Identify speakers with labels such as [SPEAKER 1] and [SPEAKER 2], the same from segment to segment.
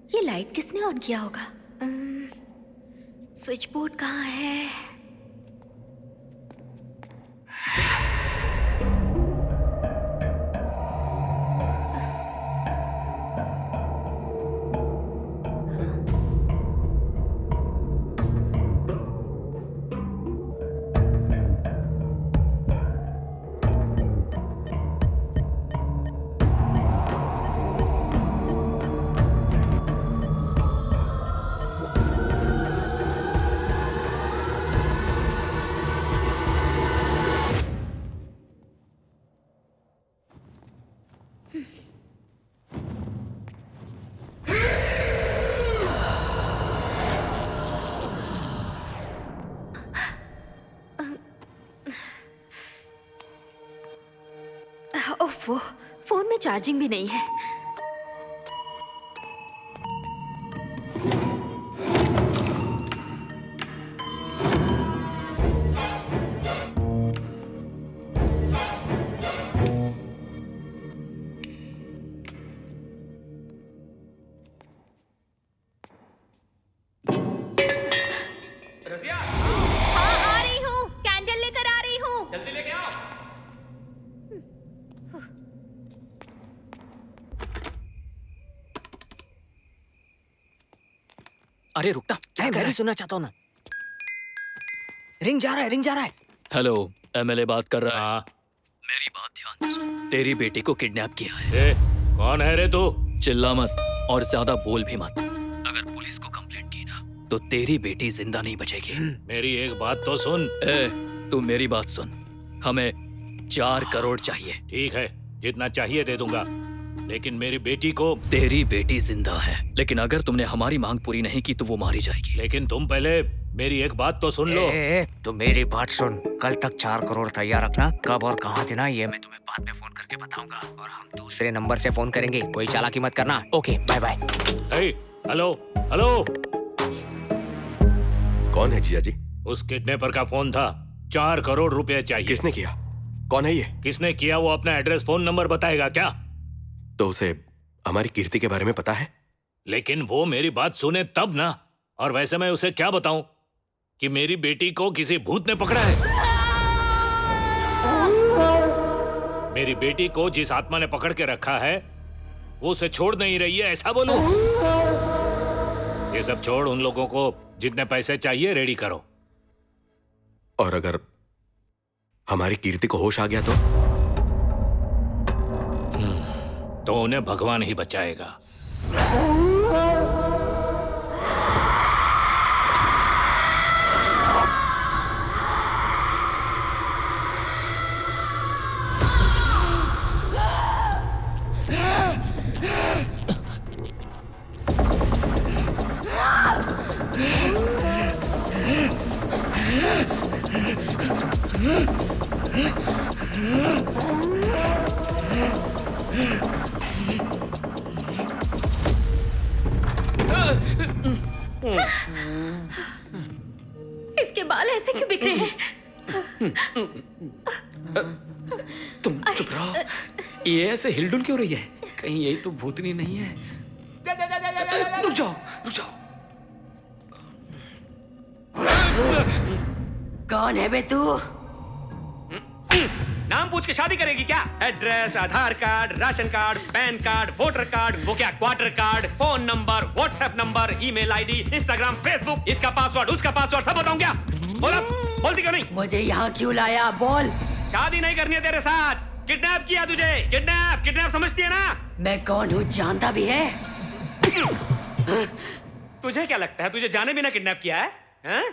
[SPEAKER 1] ये लाइट किसने ऑन किया होगा? स्विच बोर्ड कहाँ है? ओफो, फोन में चार्जिंग भी नहीं है।
[SPEAKER 2] रतिया,
[SPEAKER 1] हाँ, आ रही हूँ। कैंडल लेकर आ रही हूँ।
[SPEAKER 2] जल्दी लेके आओ।
[SPEAKER 3] अरे रुकना, क्या मैं भी सुनना चाहता हूँ ना। रिंग जा रहा है।
[SPEAKER 4] हेलो, एमएलए बात कर रहा है।
[SPEAKER 2] हाँ।
[SPEAKER 4] मेरी बात ध्यान से सुन। तेरी बेटी को किडनैप किया है।
[SPEAKER 2] ए, कौन है रे तू?
[SPEAKER 4] चिल्ला मत और ज्यादा बोल भी मत। अगर पुलिस को कंप्लेंट की ना तो तेरी बेटी जिंदा नहीं बचेगी।
[SPEAKER 2] मेरी एक बात तो सुन।
[SPEAKER 4] ए, तू मेरी बात सुन। हमें 4 करोड़ चाहिए।
[SPEAKER 2] ठीक है, जितना चाहिए दे दूंगा, लेकिन मेरी बेटी को।
[SPEAKER 4] तेरी बेटी जिंदा है, लेकिन अगर तुमने हमारी मांग पूरी नहीं की तो वो मारी जाएगी।
[SPEAKER 2] लेकिन तुम पहले मेरी एक बात तो सुन लो।
[SPEAKER 3] तो मेरी बात सुन, कल तक 4 करोड़ तैयार रखना। कब और कहाँ देना ये मैं तुम्हें बाद में फोन करके बताऊंगा, और हम दूसरे नंबर से फोन करेंगे। कोई चालाकी मत करना। Okay, bye bye.
[SPEAKER 2] Hello hello,
[SPEAKER 5] कौन है जीजा जी?
[SPEAKER 2] उस किडनैपर का फोन था। 4 करोड़ रुपए चाहिए।
[SPEAKER 5] किसने किया? कौन है ये?
[SPEAKER 2] किसने किया वो अपना एड्रेस फोन नंबर बताएगा क्या?
[SPEAKER 5] तो उसे हमारी कीर्ति के बारे में पता है?
[SPEAKER 2] लेकिन वो मेरी बात सुने तब ना। और वैसे मैं उसे क्या बताऊं कि मेरी बेटी को किसी भूत ने पकड़ा है। मेरी बेटी को जिस आत्मा ने पकड़ के रखा है वो उसे छोड़ नहीं रही है, ऐसा बोलूं? ये सब छोड़, उन लोगों को जितने पैसे चाहिए रेडी करो।
[SPEAKER 5] और अगर हमारी कीर्ति को होश आ गया
[SPEAKER 2] तो उन्हें भगवान ही बचाएगा।
[SPEAKER 1] इसके बाल ऐसे क्यों बिखरे हैं?
[SPEAKER 3] तुम चुप रहो। ये ऐसे हिलडुल क्यों रही है? कहीं यही तो भूतनी नहीं है? रुक जाओ।
[SPEAKER 6] कौन है बे तू?
[SPEAKER 2] नाम पूछ के शादी करेगी क्या? Address, Aadhaar card, ration card, PAN card, voter card, वो क्या quarter card, phone number, WhatsApp number, email ID, Instagram, Facebook, इसका पासवर्ड, उसका पासवर्ड सब बताऊं क्या? बोलती क्यों नहीं?
[SPEAKER 6] मुझे यहाँ क्यों लाया? बोल।
[SPEAKER 2] शादी नहीं करनी है तेरे साथ। किडनैप किया तुझे। किडनैप समझती है ना?
[SPEAKER 6] मैं कौन हूँ जानता भी है?
[SPEAKER 2] तुझे क्या लगता है तुझे जाने बिना किडनैप किया है? हैं?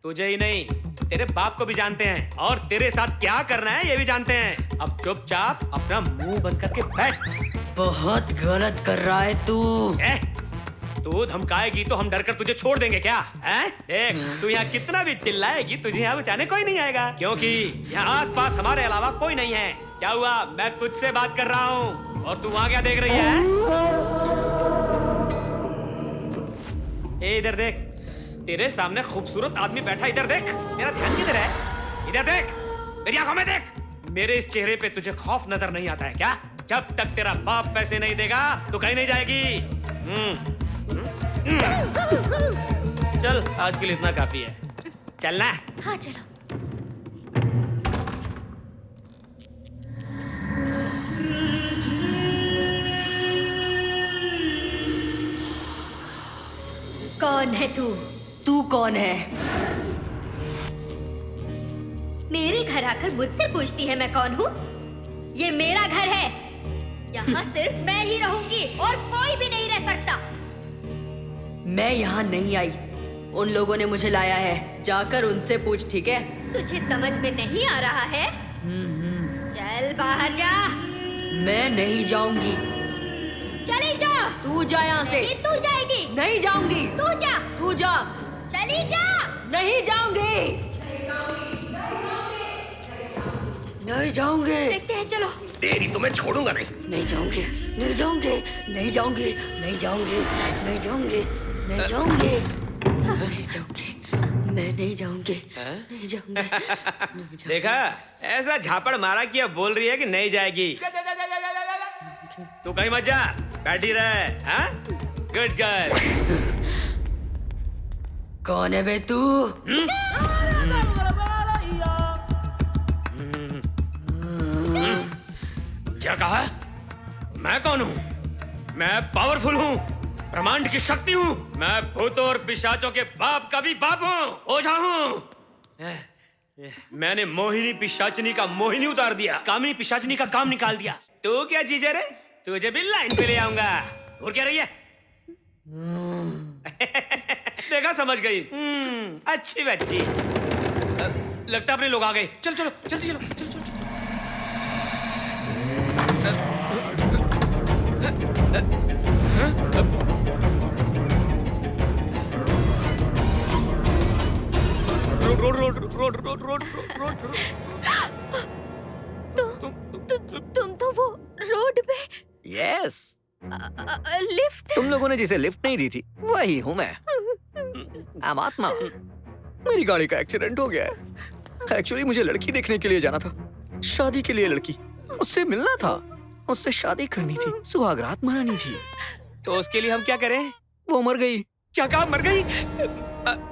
[SPEAKER 2] तुझे ही नहीं, तेरे बाप को भी जानते हैं, और तेरे साथ क्या करना है ये भी जानते हैं। अब चुपचाप अपना मुंह बंद करके बैठ।
[SPEAKER 6] बहुत गलत कर रहा है तू।
[SPEAKER 2] तू धमकाएगी तो हम डरकर तुझे छोड़ देंगे क्या? हैं? देख, तू यहाँ कितना भी चिल्लाएगी तुझे यहाँ बचाने कोई नहीं आएगा, क्योंकि यहाँ आसपास हमारे अलावा कोई नहीं है। क्या हुआ? मैं तुझसे बात कर रहा हूँ और तू वहाँ क्या देख रही है? इधर देख, तेरे सामने खूबसूरत आदमी बैठा, इधर देख। तेरा ध्यान किधर है? इधर देख। मेरी आंखों में देख। मेरे इस चेहरे पे तुझे खौफ नजर नहीं आता है क्या? जब तक तेरा बाप पैसे नहीं देगा तो कहीं नहीं जाएगी। चल आज के लिए इतना काफी है, चलना।
[SPEAKER 1] हाँ चलो। कौन है तू?
[SPEAKER 6] तू कौन है?
[SPEAKER 1] मेरे घर आकर मुझसे पूछती है मैं कौन हूँ? ये मेरा घर है, यहाँ सिर्फ मैं ही रहूंगी और कोई भी नहीं रह सकता।
[SPEAKER 6] मैं यहाँ नहीं आई, उन लोगों ने मुझे लाया है। जाकर उनसे पूछ, ठीक है?
[SPEAKER 1] तुझे समझ में नहीं आ रहा है? चल बाहर जा।
[SPEAKER 6] मैं नहीं जाऊंगी।
[SPEAKER 1] चली जा।
[SPEAKER 6] तू जा यहाँ से।
[SPEAKER 1] नहीं तू जाएगी।
[SPEAKER 6] नहीं जाऊंगी।
[SPEAKER 1] तू जा।
[SPEAKER 6] तू जा।
[SPEAKER 1] चली जा।
[SPEAKER 6] नहीं जाऊंगी। नहीं जाऊंगी।
[SPEAKER 1] देखते हैं, चलो।
[SPEAKER 5] तेरी तो मैं छोड़ूंगा नहीं।
[SPEAKER 6] नहीं जाऊंगी। नहीं जाऊंगी। नहीं जाऊंगी। नहीं जाऊंगी। नहीं जाऊंगी। नहीं जाऊंगी। नहीं जाऊंगी। मैं नहीं जाऊंगी। नहीं जाऊंगी।
[SPEAKER 2] देखा, ऐसा झापड़ मारा कि अब बोल रही है कि नहीं जाएगी। तू कहीं मत जा, बैठी रहे। हाँ? Good girl.
[SPEAKER 6] कौन है बे तू?
[SPEAKER 2] क्या कहा? मैं कौन हूँ? मैं पावरफुल हूँ, ब्रह्मांड की शक्ति हूँ। मैं भूतों और पिशाचों के बाप का भी बाप हूँ, ओझा हूँ। मैंने मोहिनी पिशाचनी का मोहिनी उतार दिया, कामिनी पिशाचनी का काम निकाल दिया। तू क्या जीजा रे? तुझे भी लाइन पे ले आऊंगा। और क्या रही है? देखा, समझ गई। अच्छी बच्ची। लगता है अपने लोग आ गए। चल चलो, जल्दी चलो, चलो चलो। Road road road road road road road.
[SPEAKER 1] तुम तो वो रोड पे
[SPEAKER 7] यस,
[SPEAKER 1] लिफ्ट।
[SPEAKER 7] तुम लोगों ने जिसे लिफ्ट नहीं दी थी वही हूँ मैं। आत्मा। मेरी गाड़ी का एक्सीडेंट हो गया है। एक्चुअली मुझे लड़की देखने के लिए जाना था, शादी के लिए लड़की, उससे मिलना था, उससे शादी करनी थी, सुहागरात मनानी थी।
[SPEAKER 2] तो उसके लिए हम क्या करें?
[SPEAKER 7] वो मर गई।
[SPEAKER 2] क्या कहा? मर गई?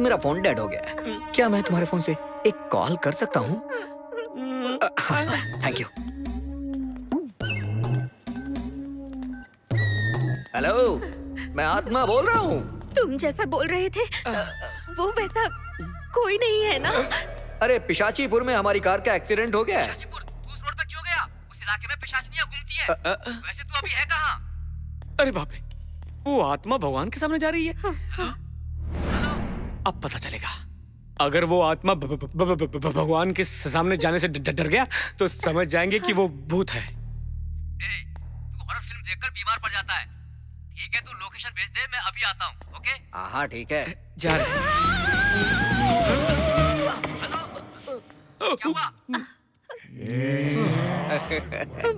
[SPEAKER 7] मेरा फोन डेड हो गया है। क्या मैं तुम्हारे फोन से एक कॉल कर सकता हूँ? Thank you. हेलो, मैं आत्मा बोल रहा हूँ।
[SPEAKER 1] तुम जैसा बोल रहे थे वो वैसा कोई नहीं है ना?
[SPEAKER 7] अरे पिशाचीपुर में हमारी कार का एक्सीडेंट हो गया है।
[SPEAKER 3] तू उस रोड पर क्यों गया? उस इलाके में पिशाचनियां घूमती है। वैसे तू अभी है कहाँ?
[SPEAKER 2] अरे बाप रे, वो आत्मा भगवान के सामने जा रही है। अब पता चलेगा। अगर वो आत्मा भगवान के सामने जाने से डर गया तो समझ जाएंगे कि वो भूत है।
[SPEAKER 3] तू हॉरर फिल्म देखकर बीमार पड़ जाता है। ठीक है, तू लोकेशन भेज दे, मैं अभी आता हूँ। ओके?
[SPEAKER 7] हाँ ठीक है।
[SPEAKER 2] जा रहे।
[SPEAKER 3] क्या हुआ?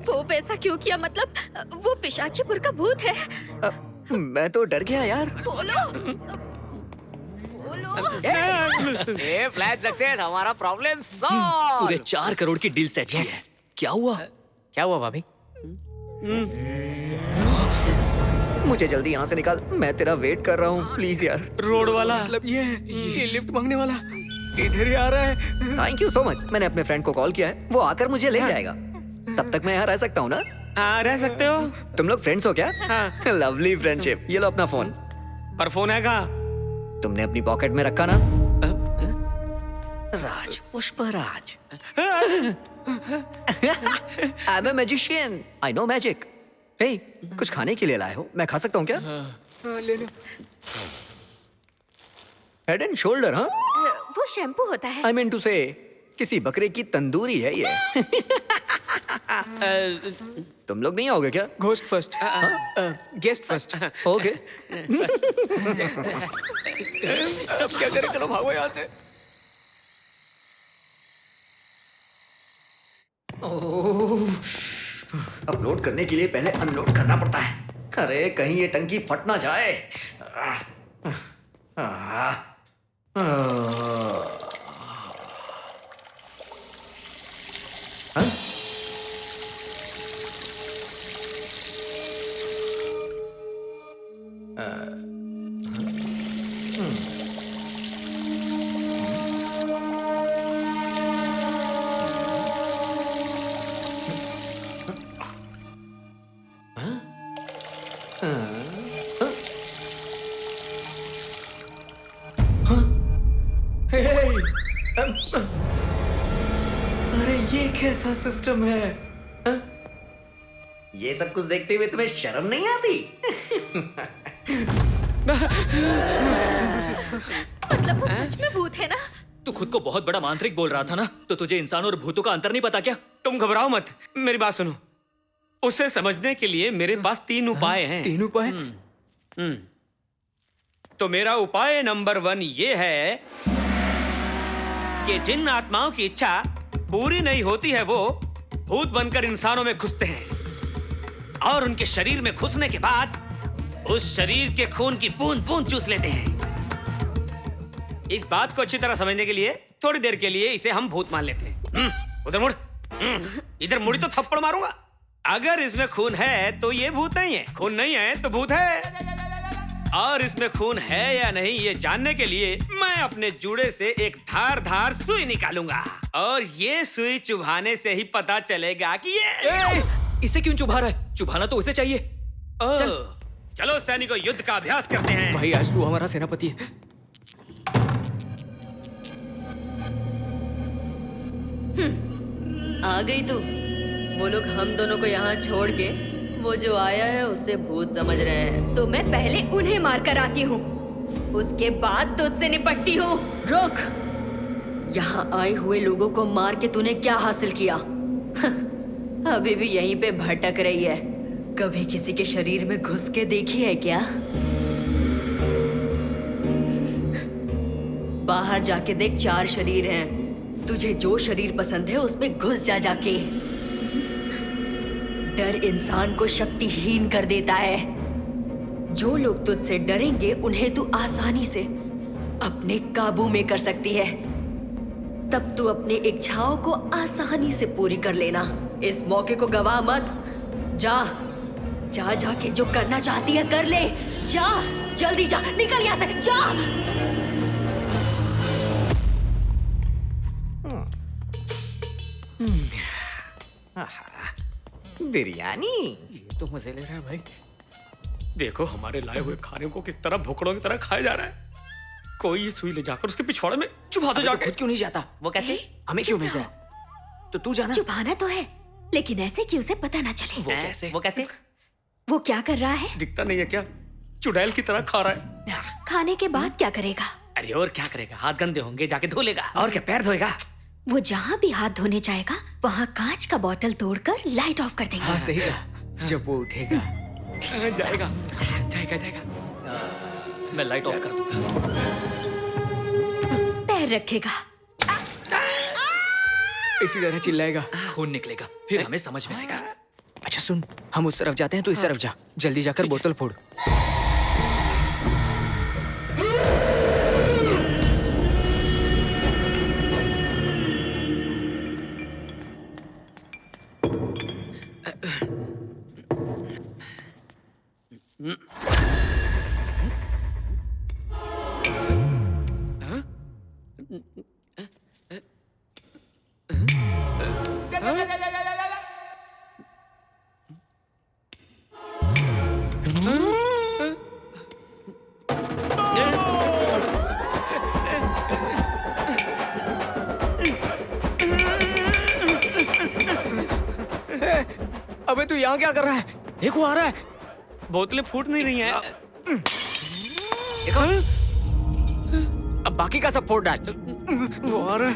[SPEAKER 1] वो वैसा क्यों किया? मतलब वो पिशाचीपुर का भूत है?
[SPEAKER 7] मैं तो डर गया यार।
[SPEAKER 1] बोलो बोलो।
[SPEAKER 3] ये प्लान सक्सेस, हमारा प्रॉब्लम सॉल्व।
[SPEAKER 4] पूरे 4 करोड़ की डील सेट की है। क्या हुआ?
[SPEAKER 3] क्या हुआ भाभी?
[SPEAKER 7] मुझे जल्दी यहाँ से निकाल, मैं तेरा वेट कर रहा हूँ, प्लीज यार।
[SPEAKER 2] रोड वाला
[SPEAKER 7] मतलब ये लिफ्ट मांगने वाला इधर ही आ रहा है। Thank you so much. मैंने अपने फ्रेंड को कॉल किया है, वो आकर मुझे ले जाएगा। तब तक मैं यहाँ रह सकता हूँ ना?
[SPEAKER 2] हाँ, रह सकते हो।
[SPEAKER 7] तुम लोग फ्रेंड्स हो क्या?
[SPEAKER 2] हाँ।
[SPEAKER 7] Lovely friendship. ये लो अपना फोन।
[SPEAKER 2] पर फोन है कहाँ?
[SPEAKER 7] तुमने अपनी पॉकेट में रखा ना? Raj, Pushpraj. I am a magician, I know magic. Hey, कुछ खाने के लिए लाए हो? मैं खा सकता हूँ क्या? ले लो। हेड एंड शोल्डर, हाँ?
[SPEAKER 1] वो शैम्पू होता है।
[SPEAKER 7] आई मीन टू से, किसी बकरे की तंदूरी है ये। तुम लोग नहीं आओगे क्या?
[SPEAKER 2] Ghost first,
[SPEAKER 7] guest first. Okay. अब क्या करें? चलो भागो यहाँ से। अपलोड करने के लिए पहले अनलोड करना पड़ता है। अरे कहीं ये टंकी फट ना जाए। अरे ये कैसा सिस्टम है? हाँ? ये सब कुछ देखते हुए तुम्हें शर्म नहीं आती?
[SPEAKER 1] मतलब वो सच में भूत है ना?
[SPEAKER 4] तू खुद को बहुत बड़ा मांत्रिक बोल रहा था ना, तो तुझे इंसानों और भूतों का अंतर नहीं पता क्या?
[SPEAKER 2] तुम घबराओ मत, मेरी बात सुनो। उसे समझने के लिए मेरे पास 3 उपाय हैं।
[SPEAKER 7] 3 उपाय?
[SPEAKER 2] तो मेरा उपाय नंबर 1 ये है कि जिन आत्माओं की इच्छा पूरी नहीं होती है वो भूत बनकर इंसानों में घुसते हैं और उनके शरीर में घुसने के बाद उस शरीर के खून की बूंद बूंद चूस लेते हैं। इस बात को अच्छी तरह समझने के लिए थोड़ी देर के लिए इसे हम भूत मान लेते हैं। उधर मुड़, इधर मुड़ी तो थप्पड़ मारूंगा। अगर इसमें खून है तो ये भूत नहीं है, खून नहीं है तो भूत है। और इसमें खून है या नहीं ये जानने के लिए मैं अपने जूड़े से एक धार सुई निकालूंगा और ये सुई चुभाने से ही पता चलेगा कि ये
[SPEAKER 4] इसे क्यों चुभा रहा है? चुभाना तो उसे चाहिए।
[SPEAKER 2] चलो सैनिकों, युद्ध का अभ्यास करते हैं।
[SPEAKER 7] भाई आज तू हमारा सेनापति है।
[SPEAKER 6] आ गई तू। वो लोग हम दोनों को यहाँ छोड़ के वो जो आया है उसे भूत समझ रहे हैं।
[SPEAKER 1] तो मैं पहले उन्हें मार कर आती हूँ, उसके बाद तुझसे निपटती हूँ।
[SPEAKER 6] रुक! यहाँ आए हुए लोगों को मार के तूने क्या हासिल किया? अभी भी यहीं पे भटक रही है। कभी किसी के शरीर में घुस के देखी है क्या? बाहर जाके देख, 4 शरीर हैं। तुझे जो शरीर पसंद है उसमें घुस जा जाके। डर इंसान को शक्तिहीन कर देता है। जो लोग तुझसे डरेंगे उन्हें तू आसानी से अपने काबू में कर सकती है। तब तू अपनी इच्छाओं को आसानी से पूरी कर लेना। इस मौके को गवा मत। जा जा जाके जो करना चाहती है कर ले। जा, जल्दी जा, निकल यहाँ से, जा।
[SPEAKER 7] बिरयानी, ये तो मजे ले रहा है भाई।
[SPEAKER 2] देखो हमारे लाए हुए खाने को किस तरह भुखड़ों की तरह खाया जा रहा है। कोई ये सुई ले जाकर उसके पिछवाड़े में चुभा दो जाके।
[SPEAKER 7] खुद क्यों नहीं जाता?
[SPEAKER 6] वो कैसे?
[SPEAKER 7] हमें क्यों भेजा? तो तू जाना।
[SPEAKER 1] चुभाना तो है, लेकिन ऐसे कि उसे पता ना चले।
[SPEAKER 7] वो कैसे?
[SPEAKER 6] वो कैसे?
[SPEAKER 1] वो क्या कर रहा है?
[SPEAKER 2] दिखता नहीं है क्या? चुड़ैल की तरह खा रहा है।
[SPEAKER 1] खाने के बाद क्या करेगा?
[SPEAKER 2] अरे और क्या करेगा? हाथ गंदे होंगे, जाके धो लेगा। और क्या, पैर धोएगा।
[SPEAKER 1] वो जहाँ भी हाथ धोने जाएगा वहाँ कांच का बोतल तोड़कर लाइट ऑफ कर देंगे।
[SPEAKER 7] हाँ सही कहा। जब वो उठेगा
[SPEAKER 2] जाएगा जाएगा जाएगा।
[SPEAKER 4] मैं लाइट ऑफ कर दूंगा।
[SPEAKER 1] पैर रखेगा,
[SPEAKER 7] इसी तरह चिल्लाएगा,
[SPEAKER 4] खून निकलेगा, फिर हमें समझ में आएगा।
[SPEAKER 7] अच्छा सुन, हम उस तरफ जाते हैं, तो इस तरफ जा। जल्दी जाकर बोतल फोड़। अबे तू यहाँ क्या कर रहा है? देखो आ रहा है।
[SPEAKER 2] बोतलें फूट नहीं रही हैं।
[SPEAKER 7] देखो। अब बाकी का सब फोड़ डाल। वो आ रहा है।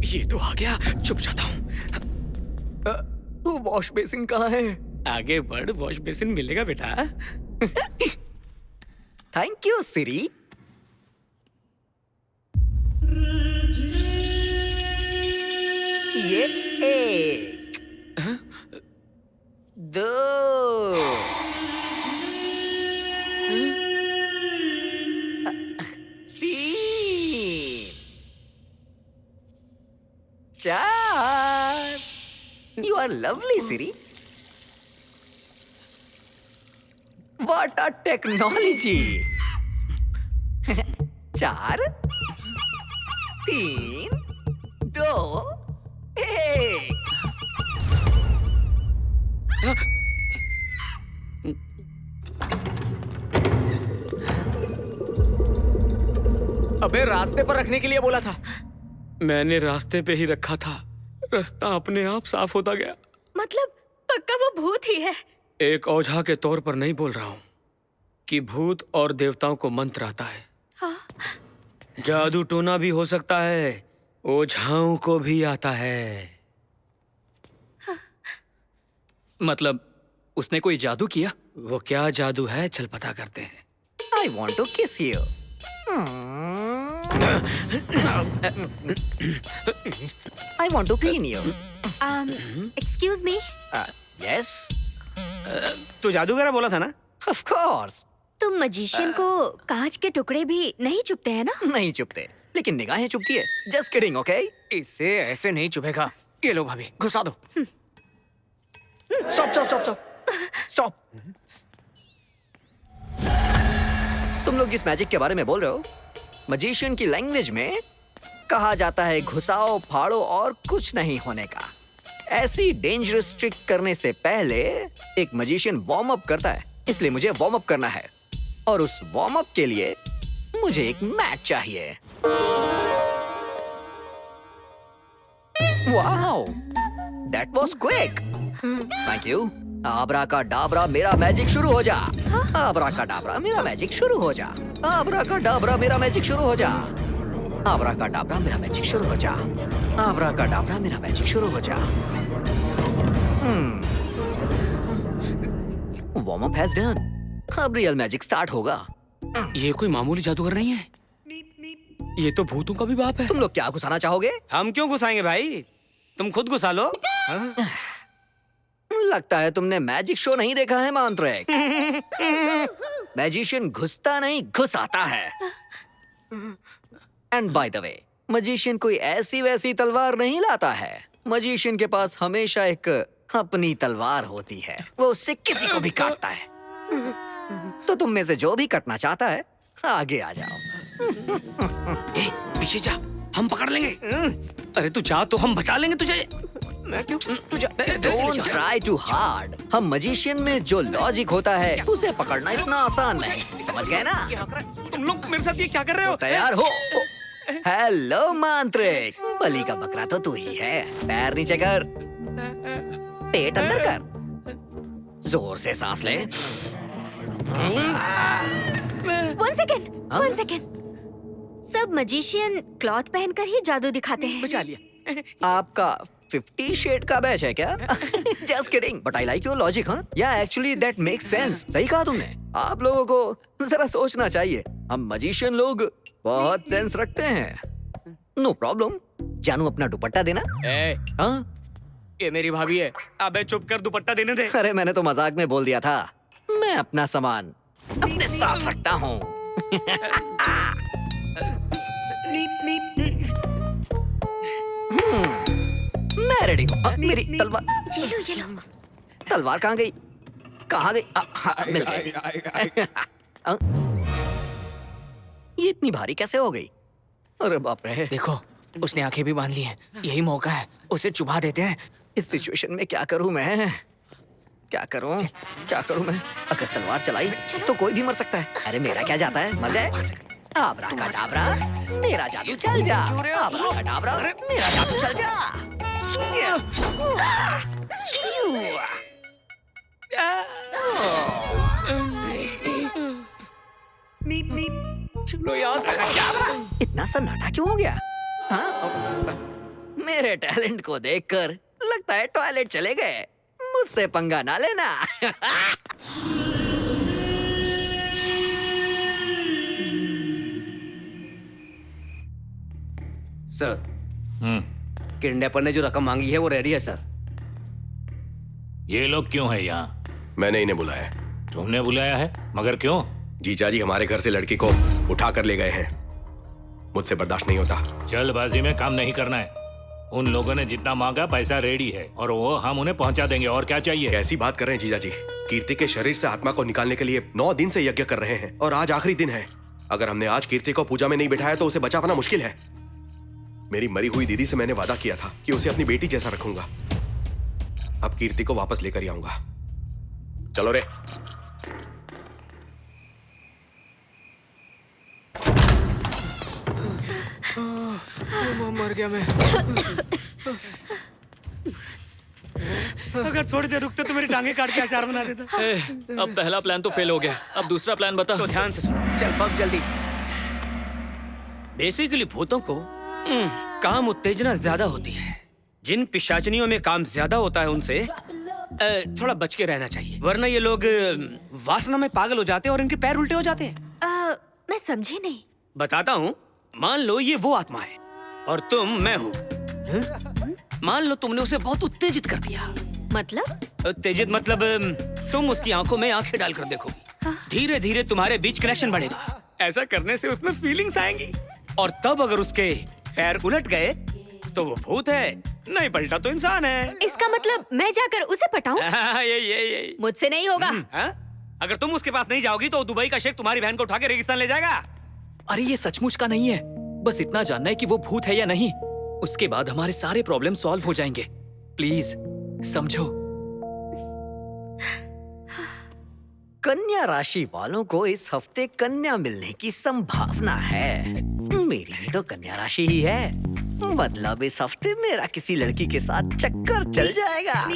[SPEAKER 2] ये तो आ गया, चुप जाता हूँ।
[SPEAKER 7] वो वॉश बेसिन कहाँ है?
[SPEAKER 2] आगे बढ़, वॉश बेसिन मिलेगा बेटा।
[SPEAKER 7] थैंक यू सिरी। ये 1 2 3 You are lovely, Siri. What a technology! 4, 3, 2, 1. अबे रास्ते पर रखने के लिए बोला था।
[SPEAKER 2] मैंने रास्ते पे ही रखा था, रास्ता अपने आप साफ होता गया।
[SPEAKER 1] मतलब पक्का वो भूत ही है।
[SPEAKER 2] एक ओझा के तौर पर नहीं बोल रहा हूँ कि भूत और देवताओं को मंत्र आता है।
[SPEAKER 1] हाँ?
[SPEAKER 2] जादू टोना भी हो सकता है, ओझाओं को भी आता है।
[SPEAKER 4] मतलब उसने कोई जादू किया?
[SPEAKER 2] वो क्या जादू है, चल पता करते हैं।
[SPEAKER 7] I want to kiss you. I want to clean you.
[SPEAKER 1] Excuse me,
[SPEAKER 7] Yes,
[SPEAKER 2] तू जादूगर बोला था ना?
[SPEAKER 7] of course.
[SPEAKER 1] तुम मजिशियन को कांच के टुकड़े भी नहीं चुभते हैं ना?
[SPEAKER 7] नहीं चुपते, लेकिन निगाहें चुपती है। Just kidding, okay?
[SPEAKER 3] इससे ऐसे नहीं चुभेगा। ये लो भाभी, घुसा दो।
[SPEAKER 7] Stop, stop, stop, stop. Stop. तुम लोग जिस मैजिक के बारे में बोल रहे हो, मजिशियन की लैंग्वेज में कहा जाता है घुसाओ फाड़ो और कुछ नहीं होने का। ऐसी डेंजरस ट्रिक करने से पहले एक मजिशियन वार्म अप करता है, इसलिए मुझे वार्म अप करना है और उस वार्म अप के लिए मुझे एक मैट चाहिए। Wow, that was quick. Thank you. आबरा का डाबरा मेरा मैजिक शुरू हो जा। आबरा का डाबरा मेरा मैजिक शुरू हो जा। आबरा का डाबरा मेरा मैजिक शुरू हो जा। आबरा का डाबरा मेरा मैजिक शुरू हो जा। आबरा का डाबरा मेरा मैजिक शुरू हो जा। Warm up has done. अब रियल मैजिक स्टार्ट होगा।
[SPEAKER 2] ये कोई मामूली जादूगर नहीं है, ये तो भूतों का भी बाप है।
[SPEAKER 7] तुम लोग क्या घुसाना चाहोगे?
[SPEAKER 2] हम क्यों घुसाएंगे भाई, तुम खुद घुसा लो।
[SPEAKER 7] लगता है तुमने मैजिक शो नहीं देखा है मांत्रिक। मैजिशियन घुसता नहीं घुसाता है। And by the way, magician कोई ऐसी वैसी तलवार नहीं लाता है। मजिशियन के पास हमेशा एक अपनी तलवार होती है, वो उससे किसी को भी काटता है। तो तुम में से जो भी कटना चाहता है आगे आ जाओ।
[SPEAKER 2] ए, पीछे जा, हम पकड़ लेंगे। अरे तू जा तो हम बचा लेंगे तुझे।
[SPEAKER 7] मैं क्यों? Don't try too hard. हम मजिशियन में जो लॉजिक होता है उसे पकड़ना इतना आसान नहीं, समझ गए ना?
[SPEAKER 2] तुम लोग मेरे साथ ये क्या कर रहे हो?
[SPEAKER 7] तैयार हो? हेलो मांत्रिक, बलि का बकरा तो तू ही है। पैर नीचे कर, पेट अंदर कर, जोर से सांस ले।
[SPEAKER 1] One second. सब मजिशियन क्लॉथ पहनकर ही जादू दिखाते हैं।
[SPEAKER 2] बचा लिया।
[SPEAKER 7] आपका 50 शेड का बैच है क्या? Just kidding. But I like your logic, huh? Yeah, actually that makes sense. सही कहा तुमने। आप लोगों को जरा सोचना चाहिए। हम मजिशियन लोग बहुत सेंस रखते हैं। No problem. जानू अपना दुपट्टा देना। हाँ?
[SPEAKER 3] ये मेरी भाभी है।
[SPEAKER 2] अबे चुप कर, दुपट्टा देने दे।
[SPEAKER 7] अरे मैंने तो मजाक में बोल दिया था। मैं अपना सामान अपने साथ रखता हूँ। मैं रेडी हूँ। मेरी तलवार।
[SPEAKER 1] ये लो।
[SPEAKER 7] तलवार कहाँ गई? कहाँ गई? मिल गई। ये इतनी भारी कैसे हो गई? अरे बाप रे।
[SPEAKER 3] देखो, उसने आंखें भी बांध ली हैं। यही मौका है, उसे चुभा देते हैं।
[SPEAKER 7] इस सिचुएशन में क्या करूं मैं? क्या करूं मैं? अगर तलवार चलाई तो कोई भी मर सकता है। अरे मेरा क्या जाता है, मर जाए। आबरा का डाबरा मेरा जादू चल जा। आबरा का डाबरा मेरा जादू चल जा।
[SPEAKER 3] चलो यहाँ से।
[SPEAKER 7] इतना सन्नाटा क्यों हो गया? हाँ? मेरे टैलेंट को देखकर लगता है टॉयलेट चले गए। मुझसे पंगा ना लेना।
[SPEAKER 8] सर, किडनैपर ने जो रकम मांगी है वो रेडी है सर।
[SPEAKER 9] ये लोग क्यों है यहाँ?
[SPEAKER 5] मैंने इन्हें बुलाया।
[SPEAKER 9] तुमने बुलाया है, मगर क्यों?
[SPEAKER 5] जीजा जी हमारे घर से लड़की को उठा कर ले गए हैं। मुझसे बर्दाश्त नहीं होता।
[SPEAKER 9] जल्दबाजी में काम नहीं करना है। उन लोगों ने जितना मांगा पैसा रेडी है और वो हम उन्हें पहुंचा देंगे। और क्या चाहिए?
[SPEAKER 5] कैसी बात कर रहे हैं जीजा जी? कीर्ति के शरीर से आत्मा को निकालने के लिए 9 दिन से यज्ञ कर रहे हैं और आज आखिरी दिन है। अगर हमने आज कीर्ति को पूजा में नहीं बिठाया तो उसे बचा पाना मुश्किल है। मेरी मरी हुई दीदी से मैंने वादा किया था कि उसे अपनी बेटी जैसा रखूंगा। अब कीर्ति को वापस लेकर ही आऊंगा। चलो रे।
[SPEAKER 7] मर गया मैं।
[SPEAKER 2] अगर थोड़ी देर रुकते तो मेरी टांगे काट के अचार बना देता।
[SPEAKER 4] अब पहला प्लान तो फेल हो गया, अब दूसरा प्लान बता।
[SPEAKER 2] तो ध्यान से सुनो।
[SPEAKER 7] चल पक जल्दी।
[SPEAKER 2] बेसिकली भूतों को काम उत्तेजना ज्यादा होती है। जिन पिशाचनियों में काम ज्यादा होता है उनसे थोड़ा बच के रहना चाहिए, वरना ये लोग वासना में पागल हो जाते हैं और इनके पैर उल्टे हो जाते हैं।
[SPEAKER 1] मैं समझी नहीं।
[SPEAKER 2] बताता हूँ। मान लो ये वो आत्मा है और तुम मैं हूँ। मान लो तुमने उसे बहुत उत्तेजित कर दिया।
[SPEAKER 1] मतलब?
[SPEAKER 2] उत्तेजित मतलब तुम उसकी आंखों में आंखें डालकर देखोगी। धीरे धीरे तुम्हारे बीच कनेक्शन बढ़ेगा। ऐसा करने से उसमें फीलिंग्स आएंगी और तब अगर उसके पैर उलट गए तो वो भूत है, नहीं पलटा तो इंसान है।
[SPEAKER 1] इसका मतलब मैं जाकर उसे पटाऊं?
[SPEAKER 2] ये
[SPEAKER 1] मुझसे नहीं होगा।
[SPEAKER 2] अगर तुम उसके पास नहीं जाओगी तो दुबई का शेख तुम्हारी बहन को उठा के रेगिस्तान ले जाएगा।
[SPEAKER 4] अरे ये सचमुच का नहीं है, बस इतना जानना है कि वो भूत है या नहीं। उसके बाद हमारे सारे प्रॉब्लम सॉल्व हो जाएंगे। प्लीज समझो।
[SPEAKER 7] कन्या राशि वालों को इस हफ्ते कन्या मिलने की संभावना है। मेरी भी तो कन्या राशि ही है, मतलब इस हफ्ते मेरा किसी लड़की के साथ चक्कर चल जाएगा।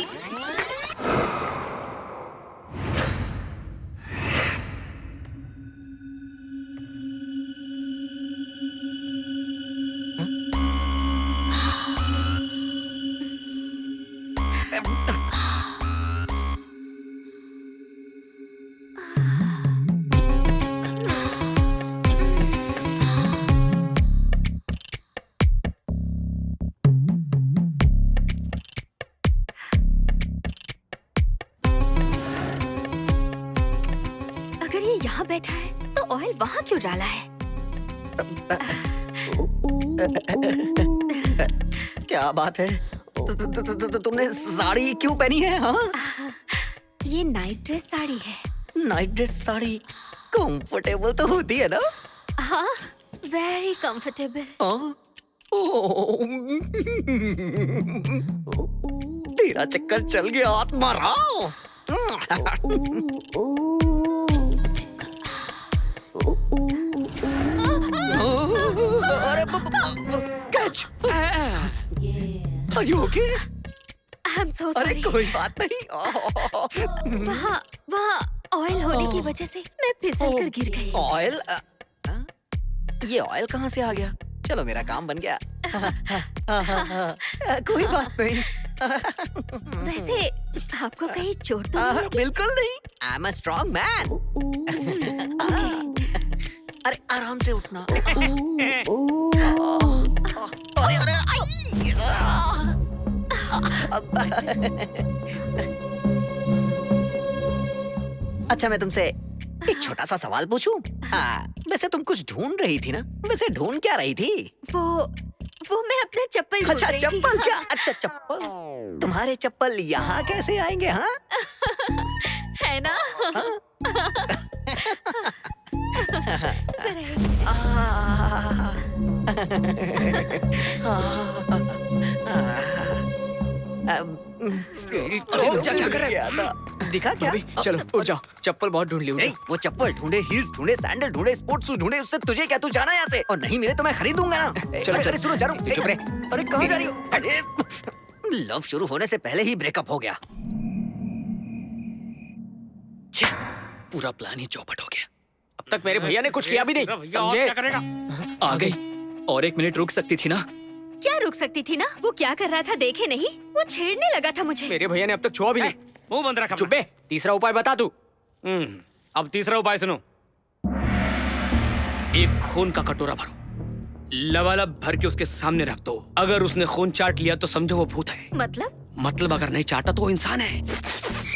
[SPEAKER 1] यहाँ बैठा है तो ऑयल वहाँ क्यों डाला है?
[SPEAKER 7] क्या बात है? तुमने साड़ी क्यों पहनी है? हाँ,
[SPEAKER 1] ये नाइट ड्रेस साड़ी है।
[SPEAKER 7] नाइट ड्रेस साड़ी कंफर्टेबल तो होती है ना?
[SPEAKER 1] हाँ, वेरी कंफर्टेबल।
[SPEAKER 7] तेरा चक्कर चल गया आत्मा Rao. Catch. Are you okay?
[SPEAKER 1] I'm so sorry।
[SPEAKER 7] अरे कोई बात नहीं।
[SPEAKER 1] वहाँ ऑयल होने की वजह से मैं फिसल कर गिर गई।
[SPEAKER 7] ऑयल? ये ऑयल कहाँ से आ गया? चलो मेरा काम बन गया। कोई बात नहीं।
[SPEAKER 1] वैसे आपको कहीं चोट तो नहीं लगी?
[SPEAKER 7] बिल्कुल नहीं। I'm a strong man। अरे आराम से उठना। अरे अरे अच्छा, मैं तुमसे एक छोटा सा सवाल पूछूं? वैसे तुम कुछ ढूंढ रही थी ना? वैसे ढूंढ क्या रही थी?
[SPEAKER 1] वो मैं अपना चप्पल ढूंढ रही थी।
[SPEAKER 7] चप्पल? क्या? अच्छा चप्पल। तुम्हारे चप्पल यहाँ कैसे आएंगे? हाँ
[SPEAKER 1] है ना?
[SPEAKER 7] क्या कर रहे हैं? दिखा क्या?
[SPEAKER 8] चलो उठ जाओ, चप्पल बहुत ढूंढ ली।
[SPEAKER 7] नहीं, वो चप्पल ढूंढे, हील्स ढूंढे, सैंडल ढूंढे, स्पोर्ट्स शूज ढूंढे, उससे तुझे क्या? तू जाना यहाँ से। और नहीं मिले तो मैं खरीदूंगा ना।
[SPEAKER 8] चलो,
[SPEAKER 7] अरे सुनो, जा रहा हूँ।
[SPEAKER 8] चुप रहे।
[SPEAKER 7] अरे कहाँ जा रही हो? अरे लव शुरू होने से पहले ही ब्रेकअप हो गया।
[SPEAKER 4] पूरा प्लान ही चौपट हो गया।
[SPEAKER 8] अब तक मेरे भैया ने कुछ किया भी नहीं, समझे?
[SPEAKER 2] क्या करेगा?
[SPEAKER 4] आ गई। और 1 मिनट रुक सकती थी ना?
[SPEAKER 1] क्या रुक सकती थी ना? वो क्या कर रहा था देखे नहीं? वो छेड़ने लगा था मुझे।
[SPEAKER 8] मेरे भैया ने अब तक छुआ भी नहीं।
[SPEAKER 2] मुंह बंद रखा।
[SPEAKER 8] चुप बे। तीसरा उपाय बता तू।
[SPEAKER 2] अब तीसरा उपाय सुनो। एक खून का कटोरा भरो, लबालब भर के उसके सामने रख दो। अगर उसने खून चाट लिया तो समझो वो भूत है। मतलब अगर नहीं चाटा तो वो इंसान है,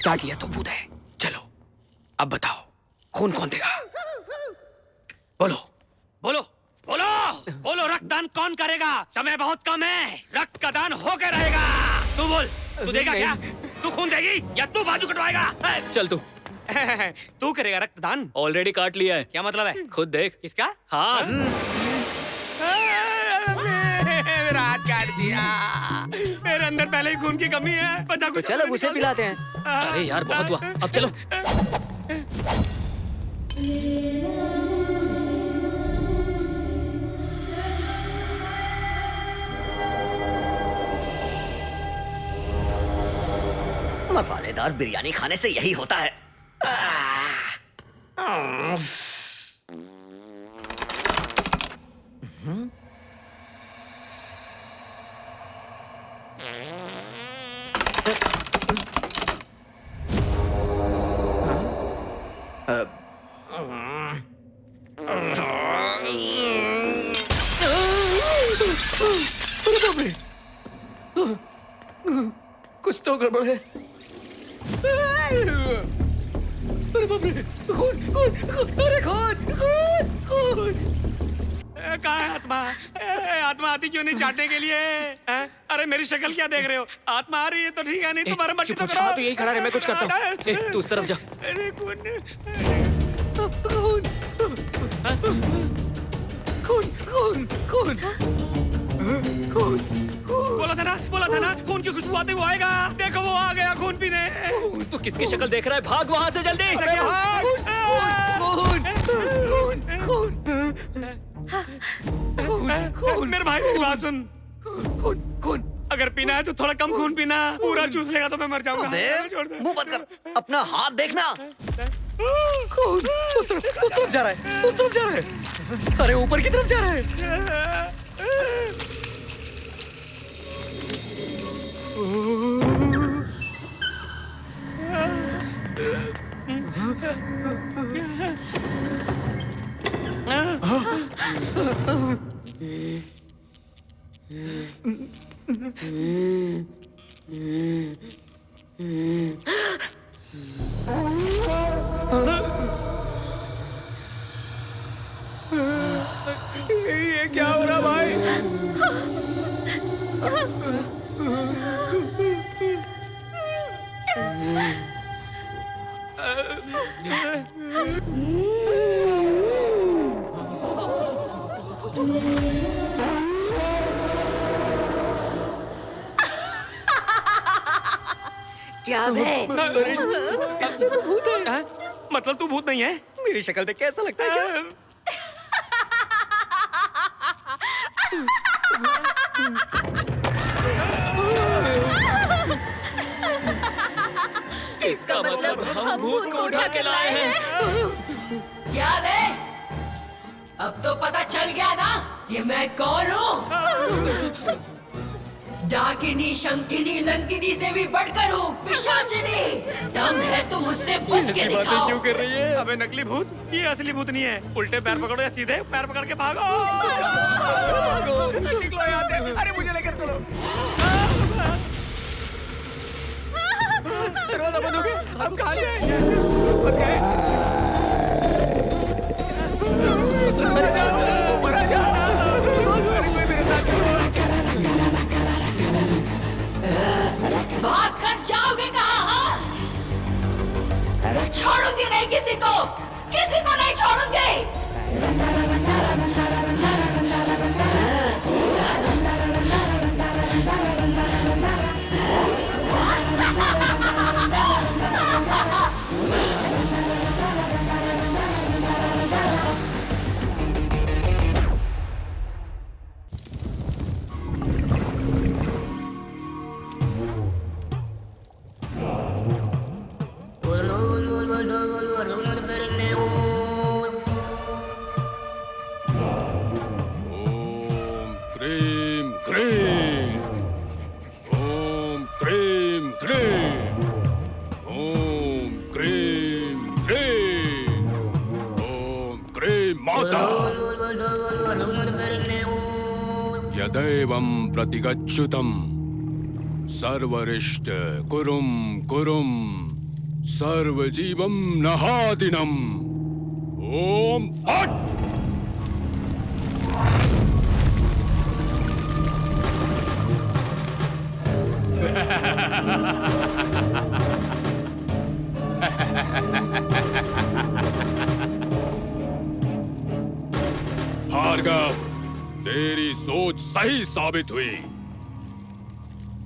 [SPEAKER 2] चाट लिया तो भूत है। चलो अब बताओ खून कौन देगा? बोलो बोलो बोलो। बोलो रक्तदान कौन करेगा? समय बहुत कम है, रक्त का दान होकर रहेगा। तू बोल, तू देगा क्या? तू खून देगी या तू बाजू कटवाएगा?
[SPEAKER 4] चल तू।
[SPEAKER 2] तू करेगा रक्तदान?
[SPEAKER 4] ऑलरेडी काट लिया है।
[SPEAKER 2] क्या मतलब है?
[SPEAKER 4] खुद देख।
[SPEAKER 2] किसका?
[SPEAKER 4] हाथ।
[SPEAKER 2] मेरा हाथ काट दिया। मेरे अंदर पहले ही खून की कमी है। बचा
[SPEAKER 7] तो
[SPEAKER 2] कुछ
[SPEAKER 7] चलो उसे पिलाते हैं।
[SPEAKER 4] अरे यार बहुत हुआ, अब चलो।
[SPEAKER 7] मसालेदार बिरयानी खाने से यही होता है। कुछ तो गड़बड़ है। अरे बाप रे, खून खून खून, अरे खून खून खून।
[SPEAKER 2] कहाँ है आत्मा? आत्मा आती क्यों नहीं चाटने के लिए? अरे मेरी शक्ल क्या देख रहे हो? आत्मा आ रही है तो ठीक है, नहीं तुम्हारा मर्जी तो करो।
[SPEAKER 4] तू यही खड़ा रहे, मैं कुछ करता हूँ। तू उस तरफ जा।
[SPEAKER 2] अरे खून
[SPEAKER 7] खून खून खून खून
[SPEAKER 2] बोला था ना खून की खुशबू आती वो आएगा। देखो वो आ गया खून पीने।
[SPEAKER 4] तू किसकी शक्ल देख रहा है? भाग वहाँ से जल्दी।
[SPEAKER 2] मेरे भाई की बात सुन।
[SPEAKER 7] खून
[SPEAKER 2] अगर पीना है तो थोड़ा कम खून पीना। पूरा चूस लेगा तो मैं मर जाऊंगा। छोड़ दे।
[SPEAKER 7] मुंह बंद कर, अपना हाथ देखना। खून उस तरफ जा रहा है, उस तरफ जा रहा है। अरे ऊपर की तरफ जा रहा है।
[SPEAKER 2] ये क्या हो रहा भाई?
[SPEAKER 7] क्या बे?
[SPEAKER 2] इसमें तो भूत है। मतलब तू भूत नहीं है?
[SPEAKER 7] मेरी शक्ल देख के ऐसा लगता है क्या?
[SPEAKER 4] इसका मतलब हम भूत को उठा के लाए हैं।
[SPEAKER 6] क्या बे? अब तो पता चल गया ना कि मैं कौन हूँ। डाकिनी, शंकिनी, लंकिनी से भी बढ़कर हूँ, पिशाचिनी। दम है तो मुझसे बच के दिखाओ।
[SPEAKER 7] क्यों कर रही है?
[SPEAKER 2] अबे नकली भूत, ये असली भूत नहीं है। उल्टे पैर पकड़ो या सीधे पैर पकड़ के भागो। निकलो यहाँ से। अरे मुझे लेकर चलो।
[SPEAKER 7] दरवाजा बंद हो गया, हम कहाँ जाएंगे? बच गए।
[SPEAKER 6] भाग कर जाओगे कहाँ? छोड़ूंगी नहीं किसी को नहीं छोड़ूंगी।
[SPEAKER 10] क्रीम क्रीम ओम क्रीम क्रीम ओम क्रीम क्रीम ओम क्रीम माता यदैवं प्रतिगच्छुतं सर्वरिष्ट कुरुम कुरुम सर्वजीवं नहादिनम् ओम हट भार्गव, तेरी सोच सही साबित हुई।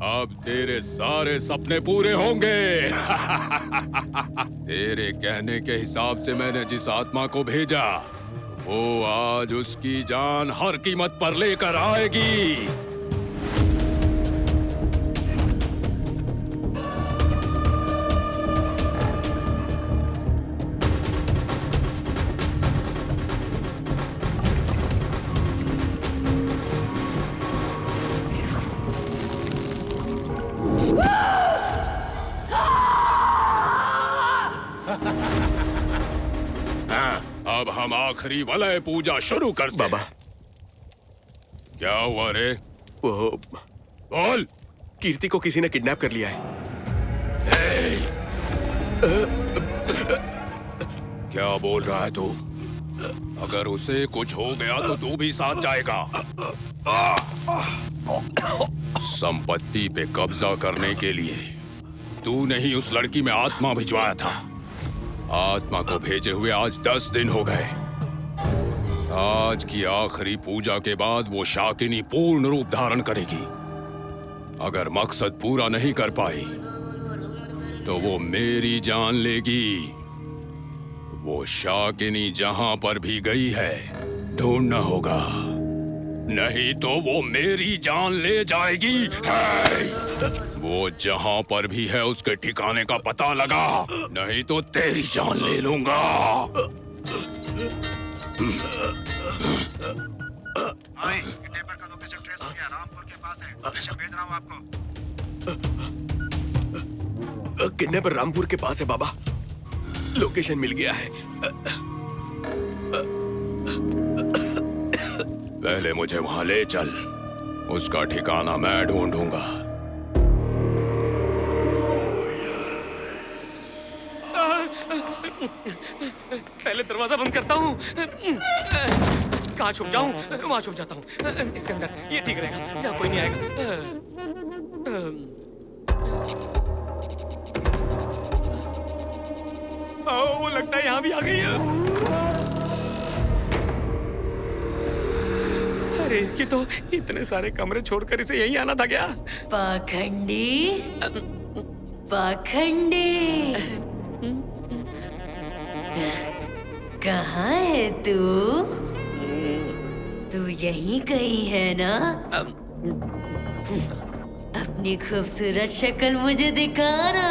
[SPEAKER 10] अब तेरे सारे सपने पूरे होंगे। तेरे कहने के हिसाब से मैंने जिस आत्मा को भेजा, वो आज उसकी जान हर कीमत पर लेकर आएगी। अब हम आखिरी वलय पूजा शुरू करते
[SPEAKER 5] बाबा।
[SPEAKER 10] क्या हुआ रे?
[SPEAKER 5] वो
[SPEAKER 10] बोल।
[SPEAKER 5] कीर्ति को किसी ने किडनैप कर लिया है।
[SPEAKER 10] क्या बोल रहा है तू? अगर उसे कुछ हो गया तो तू भी साथ जाएगा। संपत्ति पे कब्जा करने के लिए तूने ही उस लड़की में आत्मा भिजवाया था। आत्मा को भेजे हुए आज 10 दिन हो गए। आज की आखिरी पूजा के बाद वो शाकिनी पूर्ण रूप धारण करेगी। अगर मकसद पूरा नहीं कर पाई तो वो मेरी जान लेगी। वो शाकिनी जहां पर भी गई है ढूंढना होगा, नहीं तो वो मेरी जान ले जाएगी। वो जहां पर भी है उसके ठिकाने का पता लगा, नहीं तो तेरी जान ले लूंगा।
[SPEAKER 11] किडनैपर का लोकेशन ट्रेस हो गया, रामपुर के पास है। लोकेशन भेज रहा हूं आपको।
[SPEAKER 5] किडनैपर रामपुर के पास है बाबा। लोकेशन मिल गया है।
[SPEAKER 10] पहले मुझे वहां ले चल, उसका ठिकाना मैं ढूंढूंगा।
[SPEAKER 2] पहले दरवाजा बंद करता हूँ। कहाँ छुप जाऊँ? वहाँ छुप जाता हूँ। इसके अंदर ये ठीक रहेगा, यहाँ कोई नहीं आएगा। वो लगता है यहाँ भी आ गई है। अरे इसकी तो इतने सारे कमरे छोड़कर इसे यहीं आना था क्या?
[SPEAKER 6] पाखंडी, पाखंडी, कहाँ है तू? तू यहीं कहीं है ना? अपनी खूबसूरत शक्ल मुझे दिखाना।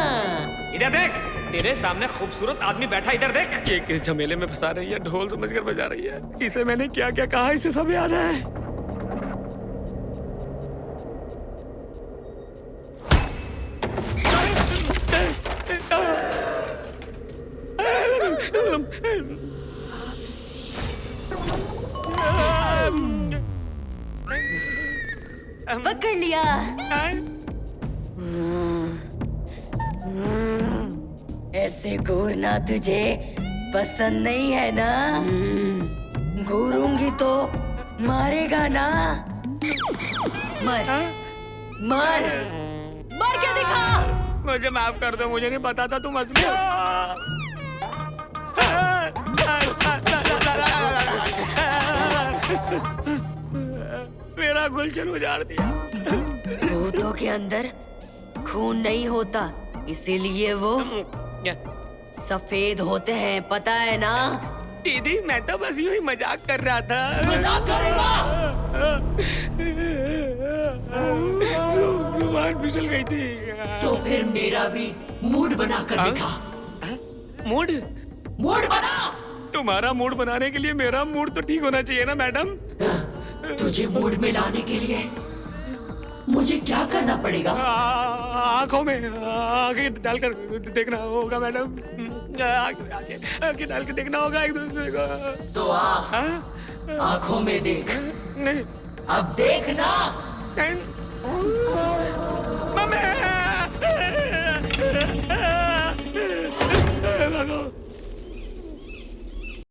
[SPEAKER 2] इधर देख, तेरे सामने खूबसूरत आदमी बैठा, इधर देख। ये किस झमेले में फंसा रही है, ढोल समझकर बजा रही है। इसे मैंने क्या क्या कहा, इसे सब याद है।
[SPEAKER 6] पकड़ लिया। ऐसे घूरना तुझे पसंद नहीं है ना? घूरूंगी तो मारेगा ना? मर, मर, मर के दिखा।
[SPEAKER 2] मुझे माफ कर दो, मुझे नहीं पता था तुम असली हो। मेरा गुलशन उजाड़ दिया।
[SPEAKER 6] भूतों के अंदर खून नहीं होता, इसीलिए वो सफेद होते हैं, पता है ना?
[SPEAKER 2] दीदी मैं तो बस यूं ही मजाक कर रहा था।
[SPEAKER 6] मजाक करेगा?
[SPEAKER 2] जुबान फिसल गई थी।
[SPEAKER 6] तो फिर मेरा भी मूड बना कर दिखा।
[SPEAKER 2] मूड?
[SPEAKER 6] मूड बना।
[SPEAKER 2] तुम्हारा मूड बनाने के लिए मेरा मूड तो ठीक होना चाहिए ना मैडम?
[SPEAKER 6] तुझे मूड में लाने के लिए मुझे क्या करना पड़ेगा?
[SPEAKER 2] आंखों में आंखें डालकर देखना होगा मैडम। आंखें डाल के देखना होगा एक दूसरे को।
[SPEAKER 6] तो आंखों में देख।
[SPEAKER 2] नहीं,
[SPEAKER 6] अब देखना।
[SPEAKER 2] नहीं।